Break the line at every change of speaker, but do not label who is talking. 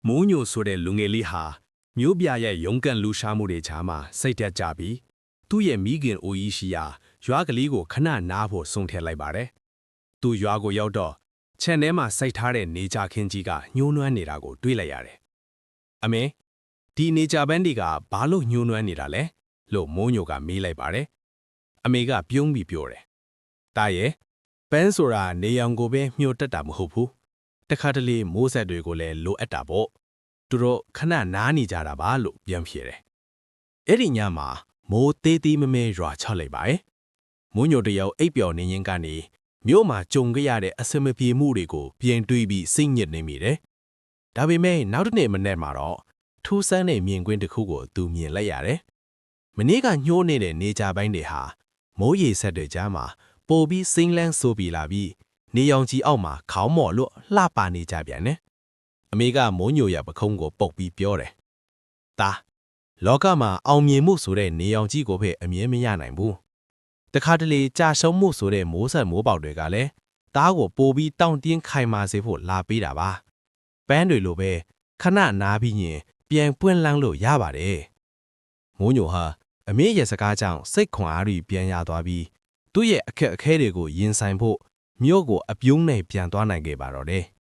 မိုးညိုဆိုတဲ့လူငယ်လေးဟာမြို့ပြရဲ့ရုံးကန်လူရှားမှုတွေကြားမှာစိတ်တက်ကြပြီးသူ့ရဲ့မိခင်အိုကြီးရှိရာရွာကလေးကိုခဏနားဖို့ဆုံးထည့်လိုက်ပါတယ်။သူရွာကိုရောက်တော့ခြံထဲမှာစိုက်ထားတဲ့နေကြခင်းကြီးကညှိုးနွမ်းနေတာကိုတွေ့လိုက်ရတယ်။အမေဒီနေကြပန်းတွေကဘာလို့ညှိုးနွမ်းနေတာလဲလို့မိုးညိုကမေးလိုက်ပါတယ်။အမေကပြုံးပြီးပြောတယ်။တာရဲ့ပန်းဆိုတာနေရောင်ကိုပဲမျှို့တက်တာမဟုတ်ဘူး။တခါတလေမိုးဆက်တွေကိုလည်းလိုအပ်တာပေါ့။သူတို့ခဏနားနေကြတာပါလို့ပြန်ဖြေတယ်။အဲ့ဒီညမှာမိုးသေးသေးမမဲရွာချလိုက်ပါရဲ့။မိုးညိုတယောက်အိပ်ပျော်နေရင်ကနေမြို့မှာကြုံခဲ့ရတဲ့အစမပြေမှုတွေကိုပြန်တွေးပြီးစိတ်ညစ်နေမိတယ်။ဒါပေမဲ့နောက်တစ်နေ့မနေ့မှာတော့ထူးဆန်းတဲ့မြင်ကွင်းတစ်ခုကိုသူမြင်လိုက်ရတယ်။မနေ့ကညှိုးနေတဲ့နေကြပိုင်းတွေဟာမိုးရေဆက်တွေကြားမှာပိုပြီးစိမ့်လန်းဆိုးပြီးလာပြီးနေရောင်ကြီးအောက်မှာခေါင်းမော်လို့လှပနေကြပြန်တယ်။အမေကမိုးညိုရပခုံးကိုပုတ်ပြီးပြောတယ်။ဒါလောကမှာအောင်မြင်မှုဆိုတဲ့နေရောင်ကြီးကိုပဲအမြဲမရနိုင်ဘူး။တခါတလေကြာရှုံးမှုဆိုတဲ့မိုးဆက်မိုးပေါက်တွေကလည်းတားကိုပိုပြီးတောင့်တင်းခိုင်မာစေဖို့လာပေးတာပါ။ပန်းတွေလိုပဲခဏနားပြီးရင်ပြန်ပွင့်လန်းလို့ရပါတယ်။မိုးညိုဟာအမေရဲ့စကားကြောင့်စိတ်ခွန်အားတွေပြန်ရသွားပြီးသူ့ရဲ့အခက်အခဲတွေကိုရင်ဆိုင်ဖို့မြို့ကိုအပြုံးနဲ့ပြန်သွားနိုင်ခဲ့ပါတော့တယ်။